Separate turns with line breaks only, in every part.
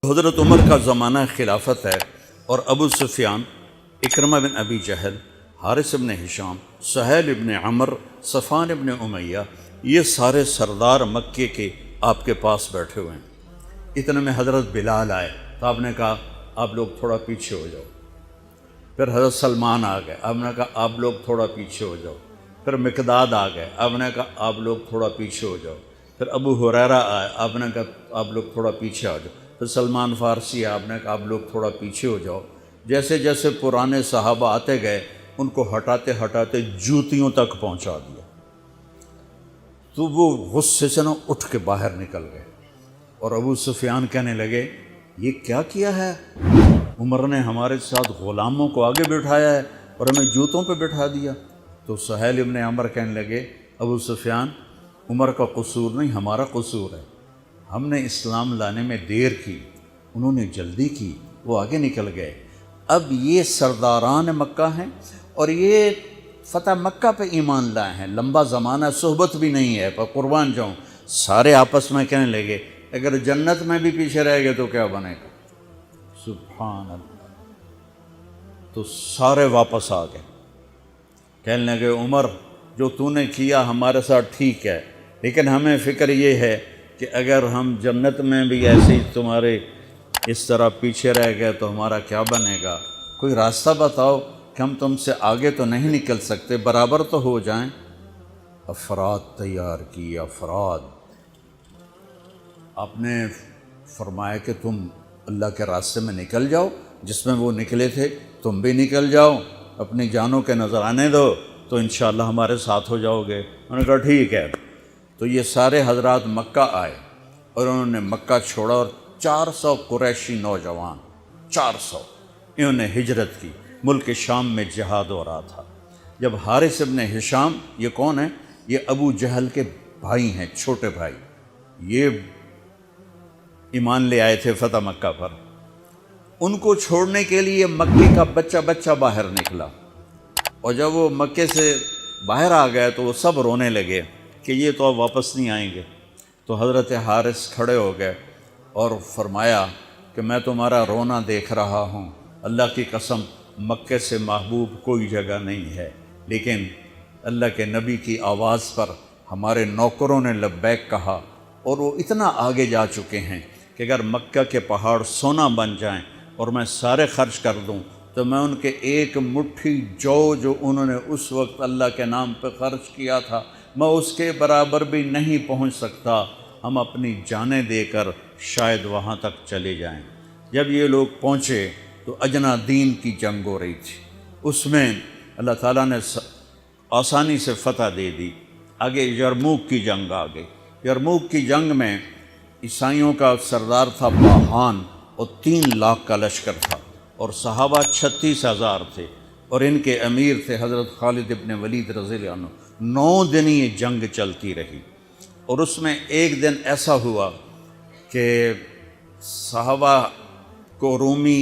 حضرت عمر کا زمانہ خلافت ہے اور ابو سفیان، اکرمہ بن ابی جہل، حارث بن ہشام، سہیل بن عمر، صفوان بن امیہ، یہ سارے سردار مکے کے آپ کے پاس بیٹھے ہوئے ہیں۔ اتنے میں حضرت بلال آئے تو آپ نے کہا آپ لوگ تھوڑا پیچھے ہو جاؤ۔ پھر حضرت سلمان آ گئے، آپ نے کہا آپ لوگ تھوڑا پیچھے ہو جاؤ۔ پھر مقداد آ گئے، آپ نے کہا آپ لوگ تھوڑا پیچھے ہو جاؤ۔ پھر ابو ہریرہ آئے، آپ نے کہا آپ لوگ تھوڑا پیچھے آ جاؤ۔ پھر سلمان فارسی آئے، آپ نے کہا آپ لوگ تھوڑا پیچھے ہو جاؤ۔ جیسے جیسے پرانے صحابہ آتے گئے ان کو ہٹاتے ہٹاتے جوتیوں تک پہنچا دیا، تو وہ غصے سے اٹھ کے باہر نکل گئے۔ اور ابو سفیان کہنے لگے یہ کیا کیا ہے؟ عمر نے ہمارے ساتھ غلاموں کو آگے بٹھایا ہے اور ہمیں جوتوں پہ بٹھا دیا۔ تو سہیل ابن عمر کہنے لگے ابو سفیان، عمر کا قصور نہیں، ہمارا قصور ہے۔ ہم نے اسلام لانے میں دیر کی، انہوں نے جلدی کی، وہ آگے نکل گئے۔ اب یہ سرداران مکہ ہیں اور یہ فتح مکہ پہ ایمان لائے ہیں، لمبا زمانہ صحبت بھی نہیں ہے، پر قربان جاؤں۔ سارے آپس میں کہنے لگے اگر جنت میں بھی پیچھے رہ گئے تو کیا بنے گا؟ سبحان اللہ۔ تو سارے واپس آ گئے، کہنے لگے عمر جو تو نے کیا ہمارے ساتھ ٹھیک ہے، لیکن ہمیں فکر یہ ہے کہ اگر ہم جنت میں بھی ایسے ہی تمہارے اس طرح پیچھے رہ گئے تو ہمارا کیا بنے گا؟ کوئی راستہ بتاؤ کہ ہم تم سے آگے تو نہیں نکل سکتے، برابر تو ہو جائیں۔ افراد تیار کی، افراد۔ آپ نے فرمایا کہ تم اللہ کے راستے میں نکل جاؤ، جس میں وہ نکلے تھے تم بھی نکل جاؤ، اپنی جانوں کے نذرانے دو تو انشاءاللہ ہمارے ساتھ ہو جاؤ گے۔ انہوں نے کہا ٹھیک ہے۔ تو یہ سارے حضرات مکہ آئے اور انہوں نے مکہ چھوڑا اور 400 قریشی نوجوان، 400 انہوں نے ہجرت کی، ملک شام میں جہاد ہو رہا تھا۔ جب حارث ابن ہشام، یہ کون ہے؟ یہ ابو جہل کے بھائی ہیں، چھوٹے بھائی، یہ ایمان لے آئے تھے فتح مکہ پر۔ ان کو چھوڑنے کے لیے مکے کا بچہ بچہ باہر نکلا، اور جب وہ مکے سے باہر آ گئے تو وہ سب رونے لگے کہ یہ تو اب واپس نہیں آئیں گے۔ تو حضرت حارث کھڑے ہو گئے اور فرمایا کہ میں تمہارا رونا دیکھ رہا ہوں، اللہ کی قسم مکے سے محبوب کوئی جگہ نہیں ہے، لیکن اللہ کے نبی کی آواز پر ہمارے نوکروں نے لبیک کہا اور وہ اتنا آگے جا چکے ہیں کہ اگر مکہ کے پہاڑ سونا بن جائیں اور میں سارے خرچ کر دوں تو میں ان کے ایک مٹھی جو انہوں نے اس وقت اللہ کے نام پہ خرچ کیا تھا میں اس کے برابر بھی نہیں پہنچ سکتا۔ ہم اپنی جانیں دے کر شاید وہاں تک چلے جائیں۔ جب یہ لوگ پہنچے تو اجنا دین کی جنگ ہو رہی تھی، اس میں اللہ تعالیٰ نے آسانی سے فتح دے دی۔ آگے یرموک کی جنگ آ گئی۔ یرموک کی جنگ میں عیسائیوں کا سردار تھا باہان اور 3 لاکھ کا لشکر تھا، اور صحابہ 36,000 تھے، اور ان کے امیر تھے حضرت خالد ابن ولید رضی اللہ عنہ۔ 9 دن یہ جنگ چلتی رہی، اور اس میں ایک دن ایسا ہوا کہ صحابہ کو رومی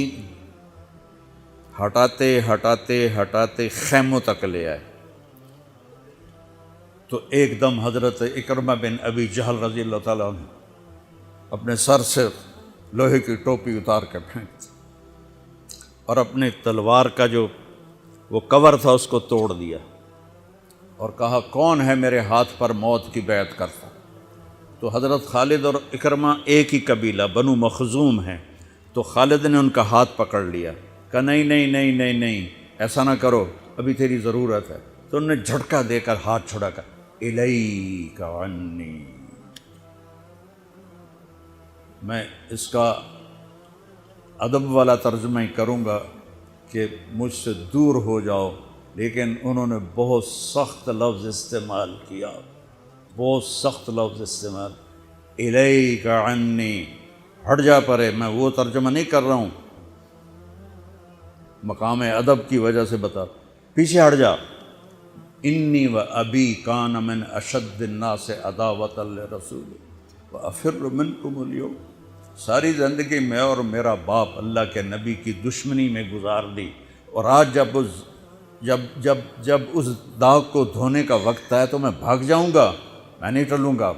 ہٹاتے ہٹاتے ہٹاتے خیموں تک لے آئے۔ تو ایک دم حضرت اکرمہ بن ابی جہل رضی اللہ تعالیٰ عنہ اپنے سر سے لوہے کی ٹوپی اتار کے پھینک دی اور اپنے تلوار کا جو وہ کور تھا اس کو توڑ دیا اور کہا کون ہے میرے ہاتھ پر موت کی بیعت کرتا؟ تو حضرت خالد اور اکرمہ ایک ہی قبیلہ بنو مخزوم ہیں، تو خالد نے ان کا ہاتھ پکڑ لیا، کہا نہیں نہیں نہیں نہیں نہیں، ایسا نہ کرو، ابھی تیری ضرورت ہے۔ تو انہوں نے جھٹکا دے کر ہاتھ چھڑا کر الیک عنی، میں اس کا ادب والا ترجمہ ہی کروں گا کہ مجھ سے دور ہو جاؤ، لیکن انہوں نے بہت سخت لفظ استعمال کیا، بہت سخت لفظ استعمال، الیک عنی، ہٹ جا پرے۔ میں وہ ترجمہ نہیں کر رہا ہوں، مقام ادب کی وجہ سے بتا، پیچھے ہٹ جا۔ انی و ابی کان من اشد الناس عداوۃ لرسول وافر منکم اليوم، ساری زندگی میں اور میرا باپ اللہ کے نبی کی دشمنی میں گزار دی، اور آج جب اس داغ کو دھونے کا وقت آئے تو میں بھاگ جاؤں گا، میں نہیں ٹلوں گا۔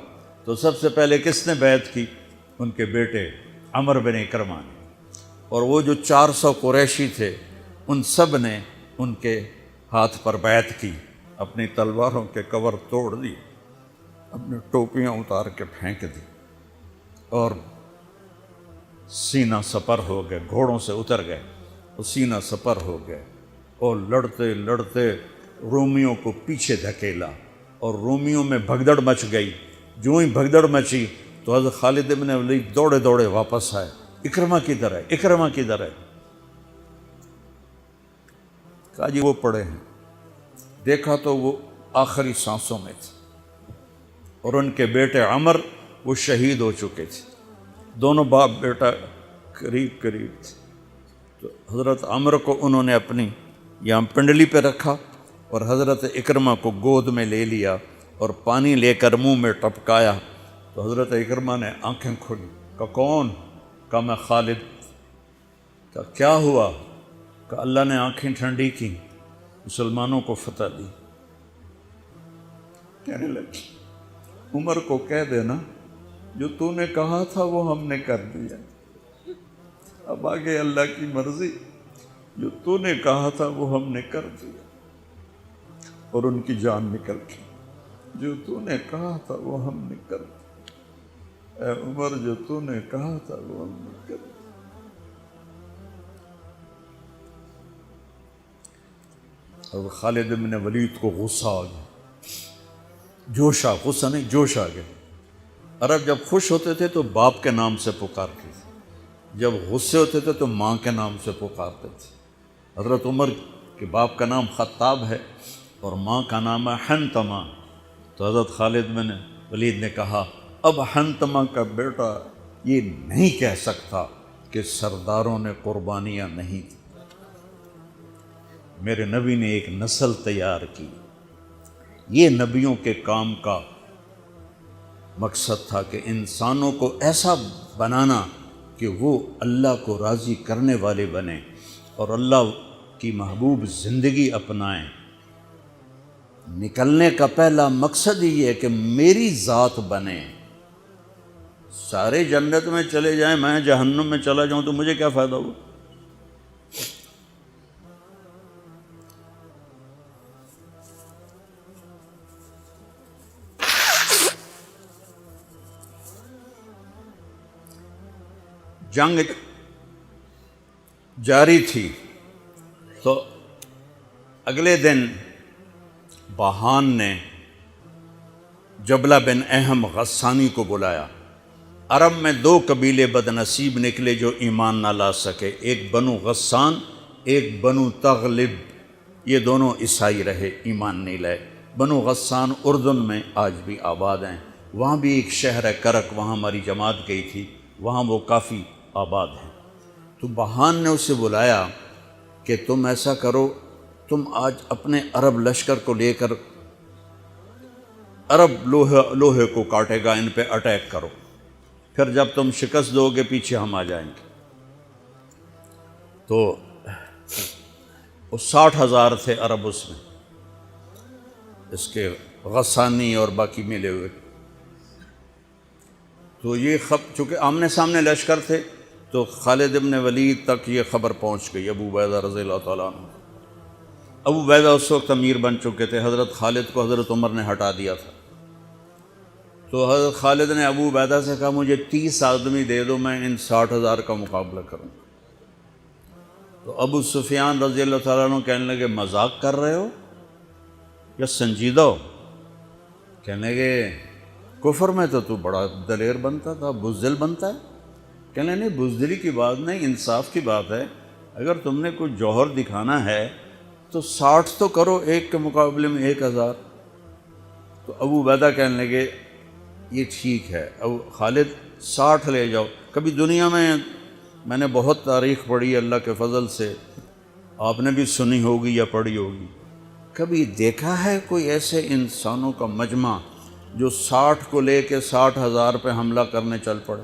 تو سب سے پہلے کس نے بیعت کی؟ ان کے بیٹے عمر بن اکرمہ نے، اور وہ جو 400 قریشی تھے ان سب نے ان کے ہاتھ پر بیعت کی، اپنی تلواروں کے کور توڑ دی، اپنی ٹوپیاں اتار کے پھینک دی اور سینہ سپر ہو گئے، گھوڑوں سے اتر گئے اور سینہ سپر ہو گئے، اور لڑتے لڑتے رومیوں کو پیچھے دھکیلا اور رومیوں میں بھگدڑ مچ گئی۔ جو ہی بھگدڑ مچی تو حضرت خالد بن ولید دوڑے دوڑے واپس آئے، اکرمہ کدھر ہے، اکرمہ کدھر ہے؟ کہا جی وہ پڑے ہیں۔ دیکھا تو وہ آخری سانسوں میں تھے، اور ان کے بیٹے عمر وہ شہید ہو چکے تھے، دونوں باپ بیٹا قریب قریب تھے۔ تو حضرت عمر کو انہوں نے اپنی یہاں پنڈلی پہ رکھا اور حضرت اکرمہ کو گود میں لے لیا اور پانی لے کر منہ میں ٹپکایا۔ تو حضرت اکرمہ نے آنکھیں کھولی، کہا کون؟ کہا میں خالد۔ کہا کیا ہوا؟ کہ اللہ نے آنکھیں ٹھنڈی کی، مسلمانوں کو فتح دی۔ کہنے لگی عمر کو کہہ دینا جو تو نے کہا تھا وہ ہم نے کر دیا، اب آگے اللہ کی مرضی، جو تو نے کہا تھا وہ ہم نے کر دیا۔ اور ان کی جان نکل گئی، جو تو نے کہا تھا وہ ہم نے کر دیا، اے عمر جو تو نے کہا تھا وہ ہم نے کر دیا۔ اور خالد بن ولید کو غصہ آ گیا، جوش آ، غصہ نہیں جوش آ گیا۔ عرب جب خوش ہوتے تھے تو باپ کے نام سے پکارتے تھے، جب غصے ہوتے تھے تو ماں کے نام سے پکارتے تھے۔ حضرت عمر کے باپ کا نام خطاب ہے اور ماں کا نام ہے حنتمہ۔ تو حضرت خالد بن ولید نے کہا اب حنتمہ کا بیٹا یہ نہیں کہہ سکتا کہ سرداروں نے قربانیاں نہیں دی۔ میرے نبی نے ایک نسل تیار کی، یہ نبیوں کے کام کا مقصد تھا کہ انسانوں کو ایسا بنانا کہ وہ اللہ کو راضی کرنے والے بنیں اور اللہ کی محبوب زندگی اپنائیں۔ نکلنے کا پہلا مقصد ہی ہے کہ میری ذات بنے، سارے جنت میں چلے جائیں میں جہنم میں چلا جاؤں تو مجھے کیا فائدہ ہوا؟ جنگ جاری تھی تو اگلے دن بہان نے جبلہ بن اہم غسانی کو بلایا۔ عرب میں 2 قبیلے بد نصیب نکلے جو ایمان نہ لا سکے، ایک بنو غسان، ایک بنو تغلب، یہ دونوں عیسائی رہے، ایمان نہیں لائے۔ بنو غسان اردن میں آج بھی آباد ہیں، وہاں بھی ایک شہر ہے کرک، وہاں ہماری جماعت گئی تھی، وہاں وہ کافی آباد ہیں۔ تو بہان نے اسے بلایا کہ تم ایسا کرو، تم آج اپنے عرب لشکر کو لے کر عرب لوہے کو کاٹے گا، ان پہ اٹیک کرو، پھر جب تم شکست دو گے پیچھے ہم آ جائیں گے۔ تو وہ 60,000 تھے عرب اس میں، اس کے غسانی اور باقی ملے ہوئے۔ تو یہ چونکہ آمنے سامنے لشکر تھے تو خالد بن ولید تک یہ خبر پہنچ گئی، ابو عبیدہ رضی اللہ تعالیٰ عنہ۔ ابو عبیدہ اس وقت امیر بن چکے تھے، حضرت خالد کو حضرت عمر نے ہٹا دیا تھا۔ تو حضرت خالد نے ابو عبیدہ سے کہا مجھے 30 آدمی دے دو، میں ان 60,000 کا مقابلہ کروں۔ تو ابو سفیان رضی اللہ تعالیٰ عنہ کہنے لگے مذاق کر رہے ہو یا سنجیدہ ہو؟ کہنے لگے کفر میں تو بڑا دلیر بنتا تھا، بزدل بنتا ہے۔ کہنے نہیں، بزدلی کی بات نہیں، انصاف کی بات ہے۔ اگر تم نے کوئی جوہر دکھانا ہے تو 60 تو کرو، ایک کے مقابلے میں 1,000۔ تو ابو عبیدہ کہنے لگے یہ ٹھیک ہے، ابو خالد 60 لے جاؤ۔ کبھی دنیا میں نے بہت تاریخ پڑھی اللہ کے فضل سے، آپ نے بھی سنی ہوگی یا پڑھی ہوگی، کبھی دیکھا ہے کوئی ایسے انسانوں کا مجمع جو 60 کو لے کے 60,000 پہ حملہ کرنے چل پڑے؟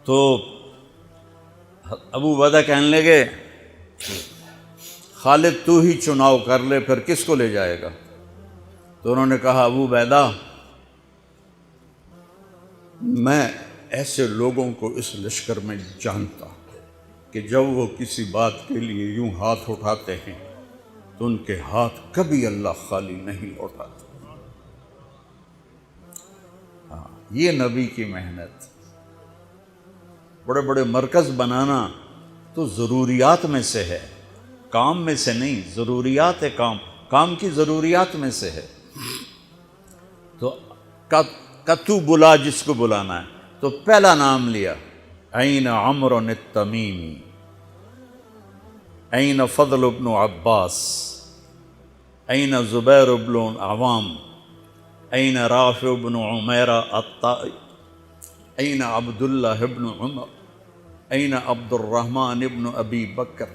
تو ابو عبیدہ کہنے لگے خالد تو ہی چناؤ کر لے، پھر کس کو لے جائے گا؟ تو انہوں نے کہا ابو عبیدہ میں ایسے لوگوں کو اس لشکر میں جانتا ہوں کہ جب وہ کسی بات کے لیے یوں ہاتھ اٹھاتے ہیں تو ان کے ہاتھ کبھی اللہ خالی نہیں لوٹاتے۔ ہاں، یہ نبی کی محنت۔ بڑے بڑے مرکز بنانا تو ضروریات میں سے ہے، کام میں سے نہیں، ضروریات ہے، کام کی ضروریات میں سے ہے۔ تو تو بلا جس کو بلانا ہے، تو پہلا نام لیا، این عمرو التمیمی، این فضل بن عباس، این زبیر بن عوام، این رافع بن عمیرہ الطائی، این عبداللہ بن عمر، این عبد الرحمن بن ابی بکر،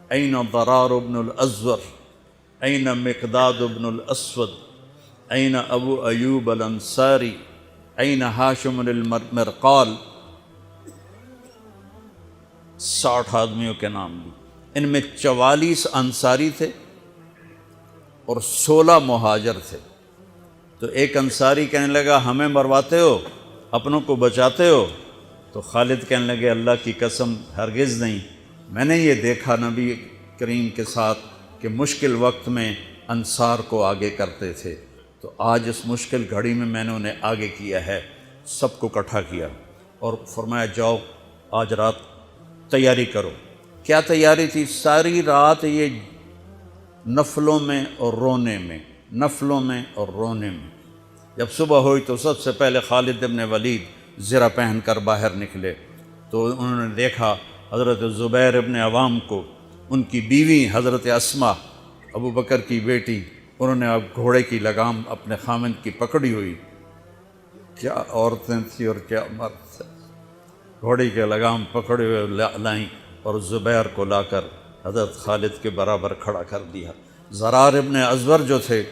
این ضرار بن الازور، این مقداد بن الاسود، این ابو ایوب الانصاری، این ہاشم المرقال۔ 60 آدمیوں کے نام لی۔ ان میں 44 انصاری تھے اور 16 مہاجر تھے۔ تو ایک انصاری کہنے لگا ہمیں مرواتے ہو، اپنوں کو بچاتے ہو؟ تو خالد کہنے لگے اللہ کی قسم ہرگز نہیں، میں نے یہ دیکھا نبی کریم کے ساتھ کہ مشکل وقت میں انصار کو آگے کرتے تھے، تو آج اس مشکل گھڑی میں نے انہیں آگے کیا ہے۔ سب کو اکٹھا کیا اور فرمایا جاؤ آج رات تیاری کرو۔ کیا تیاری تھی؟ ساری رات یہ نفلوں میں اور رونے میں، نفلوں میں اور رونے میں۔ جب صبح ہوئی تو سب سے پہلے خالد بن ولید زرہ پہن کر باہر نکلے، تو انہوں نے دیکھا حضرت زبیر بن عوام کو، ان کی بیوی حضرت اسماء ابو بکر کی بیٹی، انہوں نے اب گھوڑے کی لگام اپنے خامند کی پکڑی ہوئی۔ کیا عورتیں تھیں اور کیا مرد تھے، گھوڑے کی لگام پکڑے ہوئے لائیں اور زبیر کو لا کر حضرت خالد کے برابر کھڑا کر دیا۔ ضرار ابن ازور جو تھے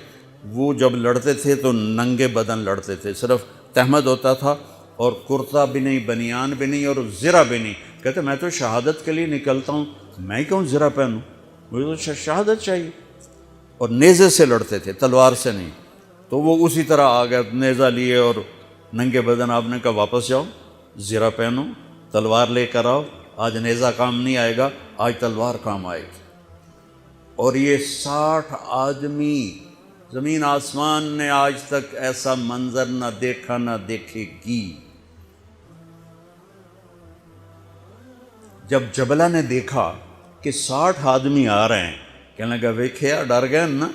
وہ جب لڑتے تھے تو ننگے بدن لڑتے تھے، صرف تہمد ہوتا تھا اور کرتا بھی نہیں، بنیان بھی نہیں اور زرہ بھی نہیں۔ کہتے میں تو شہادت کے لیے نکلتا ہوں، میں کیوں زرہ پہنوں، مجھے تو شہادت چاہیے۔ اور نیزے سے لڑتے تھے، تلوار سے نہیں۔ تو وہ اسی طرح آ گئے، نیزہ لیے اور ننگے بدن۔ آپ نے کہا واپس جاؤ، زرہ پہنو، تلوار لے کر آؤ، آج نیزہ کام نہیں آئے گا، آج تلوار کام آئے گی۔ اور یہ 60 آدمی، زمین آسمان نے آج تک ایسا منظر نہ دیکھا نہ دیکھے گی۔ جب جبلہ نے دیکھا کہ 60 آدمی آ رہے ہیں، کہنے لگا ویکھیا ڈر گئے نا،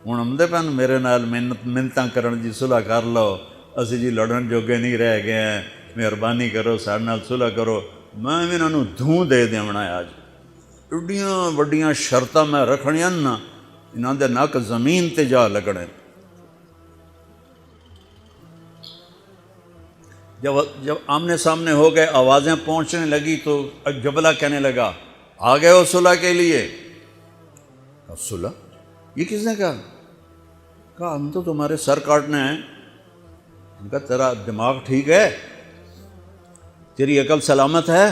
ہن آمدے پن میرے نال منتاں کرن جی صلح کر لو، اسی جی لڑن جوگے نہیں رہ گئے ہیں، مہربانی کرو ساڈے نال صلح کرو، میں انہاں نوں دھوں دے دیونا ہے۔ آج ایڈیاں وڈیاں شرطاں میں رکھنیاں نا، انہاں دے نک زمین تے جا لگنے۔ جب آمنے سامنے ہو گئے، آوازیں پہنچنے لگی تو جبلہ کہنے لگا آ گئے ہو صلح کے لیے؟ صلح؟ یہ کس نے کہا؟ کہا ہم تو تمہارے سر کاٹنے ہیں۔ ان کا تیرا دماغ ٹھیک ہے؟ تیری عقل سلامت ہے؟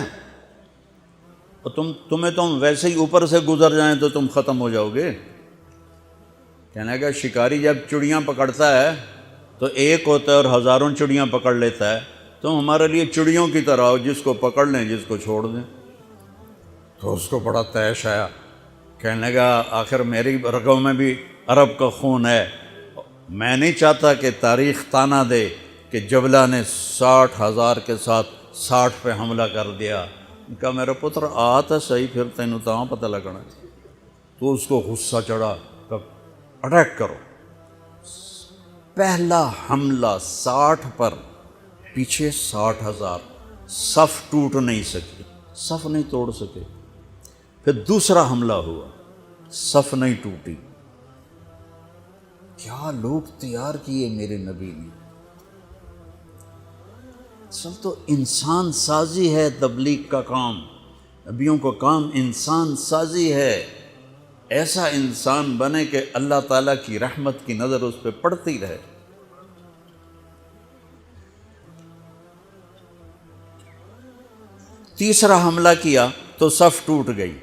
اور تمہیں تم ویسے ہی اوپر سے گزر جائیں تو تم ختم ہو جاؤ گے۔ کہنے لگا شکاری جب چڑیاں پکڑتا ہے تو ایک ہوتا ہے اور ہزاروں چڑیاں پکڑ لیتا ہے، تم ہمارے لیے چڑیوں کی طرح ہو، جس کو پکڑ لیں جس کو چھوڑ دیں۔ تو اس کو بڑا طیش آیا، کہنے لگا آخر میری رگوں میں بھی عرب کا خون ہے، میں نہیں چاہتا کہ تاریخ تانا دے کہ جبلہ نے 60,000 کے ساتھ 60 پہ حملہ کر دیا۔ کہا میرا پتر آ تو صحیح، پھر تینوں تاں پتہ لگنا۔ تو اس کو غصہ چڑھا، کہا اٹیک کرو۔ پہلا حملہ 60 پر، پیچھے 60,000، صف ٹوٹ نہیں سکی، صف نہیں توڑ سکے۔ پھر دوسرا حملہ ہوا، صف نہیں ٹوٹی۔ کیا لوگ تیار کیے میرے نبی نے۔ اصل تو انسان سازی ہے تبلیغ کا کام، نبیوں کا کام انسان سازی ہے۔ ایسا انسان بنے کہ اللہ تعالیٰ کی رحمت کی نظر اس پہ پڑتی رہے۔ تیسرا حملہ کیا تو صف ٹوٹ گئی،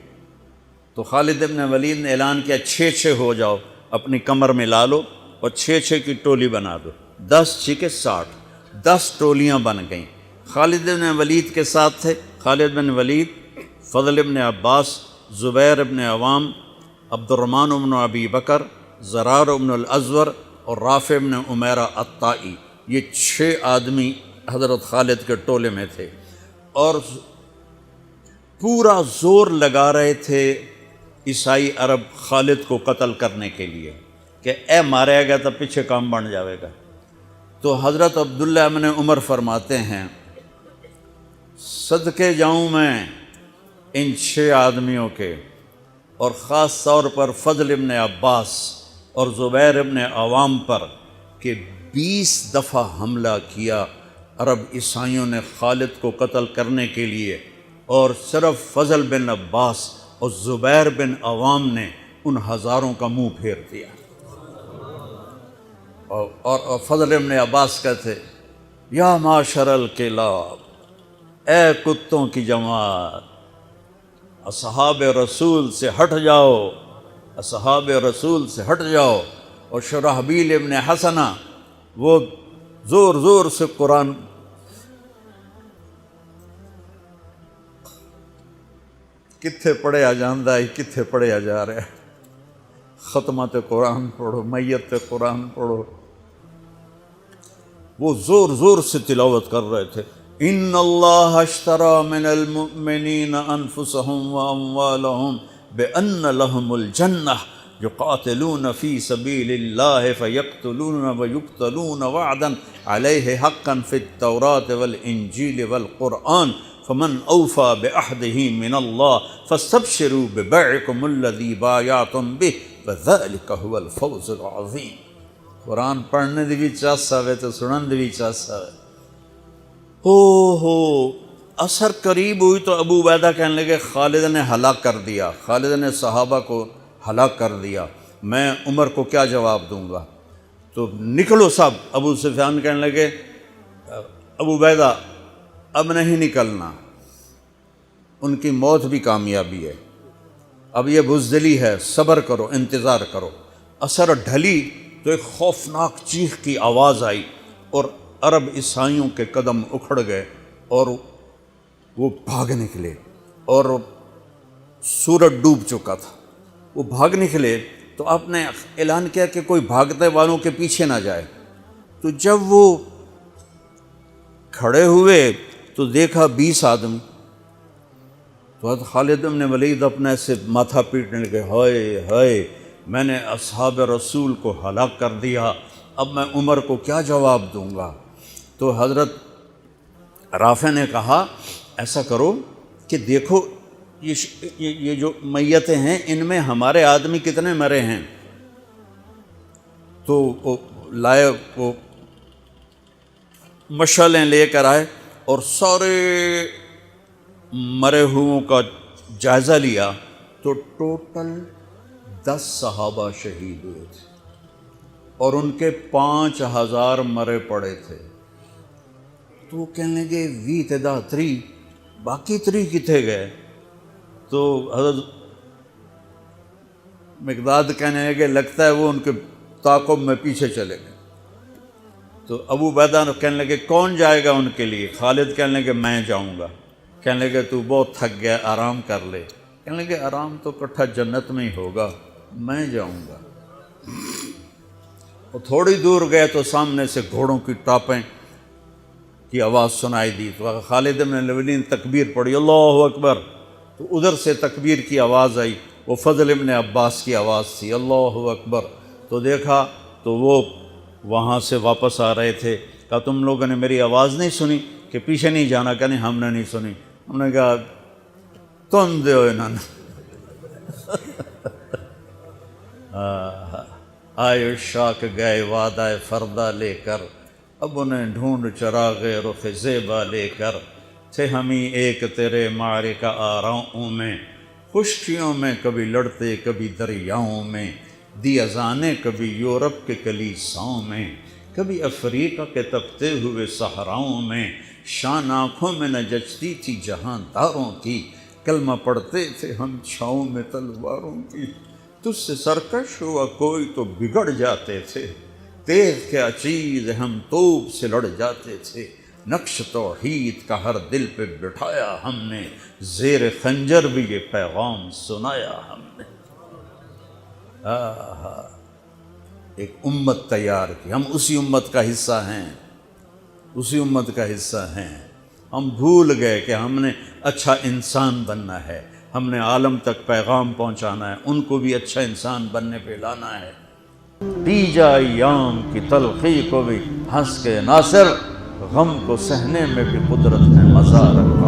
تو خالد بن ولید نے اعلان کیا 6 ہو جاؤ، اپنی کمر میں لا لو اور 6 کی ٹولی بنا دو، 10 6 60۔ 10 ٹولیاں بن گئیں۔ خالد بن ولید کے ساتھ تھے خالد بن ولید، فضل بن عباس، زبیر بن عوام، عبد الرحمن بن ابی بکر، زرار بن الازور اور رافع بن عمیرہ الطائی۔ یہ 6 آدمی حضرت خالد کے ٹولے میں تھے، اور پورا زور لگا رہے تھے عیسائی عرب خالد کو قتل کرنے کے لیے کہ اے ماریا گیا تو پیچھے کام بن جاوے گا۔ تو حضرت عبداللہ بن عمر فرماتے ہیں صدقے جاؤں میں ان 6 آدمیوں کے، اور خاص طور پر فضل بن عباس اور زبیر بن عوام پر، کہ 20 دفعہ حملہ کیا عرب عیسائیوں نے خالد کو قتل کرنے کے لیے، اور صرف فضل بن عباس اور زبیر بن عوام نے ان ہزاروں کا منہ پھیر دیا۔ اور فضل بن عباس کہتے یا معاشر الکلاب، اے کتوں کی جماعت، اصحاب رسول سے ہٹ جاؤ، اصحاب رسول سے ہٹ جاؤ۔ اور شرحبیل ابن حسنہ وہ زور زور سے قرآن کتھے پڑھیا جاندہ ہے، کتھے پڑھیا جا رہا ہے، ختمات قرآن پڑھو، میت قرآن پڑھو، وہ زور زور سے تلاوت کر رہے تھے۔ ان اللہ اشترى من المؤمنین انفسهم واموالهم بان لهم الجنہ یقاتلون فی سبیل اللہ فیقتلون ویقتلون وعدا علیہ حقا فی التوراة والانجیل والقرآن فمن اوفى بعہدہ من اللہ فاستبشروا ببیعکم الذی بایعتم بہ وذلک هو الفوز العظیم۔ قرآن پڑھنے دی بھی چاہتا ہے تو سنن دی بھی چاہتا ہے۔ ہو اثر قریب ہوئی تو ابو عبیدہ کہنے لگے خالد نے ہلاک کر دیا، خالد نے صحابہ کو ہلاک کر دیا، میں عمر کو کیا جواب دوں گا؟ تو نکلو سب۔ ابو سفیان کہنے لگے ابو عبیدہ اب نہیں نکلنا، ان کی موت بھی کامیابی ہے، اب یہ بزدلی ہے، صبر کرو، انتظار کرو۔ اثر ڈھلی تو ایک خوفناک چیخ کی آواز آئی، اور عرب عیسائیوں کے قدم اکھڑ گئے، اور وہ بھاگ نکلے، اور سورج ڈوب چکا تھا، وہ بھاگ نکلے۔ تو آپ نے اعلان کیا کہ کوئی بھاگتے والوں کے پیچھے نہ جائے۔ تو جب وہ کھڑے ہوئے تو دیکھا 20 آدمی۔ تو حضرت خالد بن ولید اپنے سے ماتھا پیٹنے لگے، ہائے ہائے، میں نے اصحاب رسول کو ہلاک کر دیا، اب میں عمر کو کیا جواب دوں گا؟ تو حضرت رافع نے کہا ایسا کرو کہ دیکھو یہ جو میتیں ہیں ان میں ہمارے آدمی کتنے مرے ہیں؟ تو وہ لائے، وہ مشعلیں لے کر آئے اور سارے مرے ہوئوں کا جائزہ لیا، تو ٹوٹل 10 صحابہ شہید ہوئے تھے، اور ان کے 5000 مرے پڑے تھے۔ تو وہ کہنے لگے وی تدا 3، باقی 3 کتنے گئے؟ تو حضرت مقداد کہنے لگے لگتا ہے وہ ان کے تعاقب میں پیچھے چلے گئے۔ تو ابو عبیدہ کہنے لگے کون جائے گا ان کے لیے؟ خالد کہنے لگے میں جاؤں گا۔ کہنے لگے تو بہت تھک گیا، آرام کر لے۔ کہنے لگے آرام تو کٹھا جنت میں ہی ہوگا، میں جاؤں گا۔ وہ تھوڑی دور گئے تو سامنے سے گھوڑوں کی ٹاپیں کی آواز سنائی دی، تو خالد بن ولید نے تکبیر پڑھی، اللہ اکبر۔ تو ادھر سے تکبیر کی آواز آئی، وہ فضل بن عباس کی آواز تھی، اللہ اکبر۔ تو دیکھا تو وہ وہاں سے واپس آ رہے تھے۔ کہا تم لوگوں نے میری آواز نہیں سنی کہ پیچھے نہیں جانا؟ کہ نہیں ہم نے نہیں سنی۔ ہم نے کہا تم دے انہوں نے آئے شاک گئے وعدہ فردہ لے کر، اب انہیں ڈھونڈ چراغ رخ زیبا لے کر، تھے ہمیں ایک تیرے معرکہ آراؤں میں، خشکیوں میں کبھی لڑتے کبھی دریاؤں میں، دی اذانیں کبھی یورپ کے کلیساؤں میں، کبھی افریقہ کے تپتے ہوئے صحراؤں میں، شان آنکھوں میں نہ جچتی تھی جہانداروں کی، کلمہ پڑھتے تھے ہم چھاؤں میں تلواروں کی، تجھ سے سرکش ہوا کوئی تو بگڑ جاتے تھے، تیغ کے عچیز ہم توپ سے لڑ جاتے تھے، نقش توحید کا ہر دل پہ بٹھایا ہم نے، زیر خنجر بھی یہ پیغام سنایا ہم نے۔ ایک امت تیار کی، ہم اسی امت کا حصہ ہیں، اسی امت کا حصہ ہیں۔ ہم بھول گئے کہ ہم نے اچھا انسان بننا ہے، ہم نے عالم تک پیغام پہنچانا ہے، ان کو بھی اچھا انسان بننے پہ لانا ہے۔ دیجا ایام کی تلخی کو بھی ہنس کے ناصر، غم کو سہنے میں بھی قدرت نے مزہ رکھا۔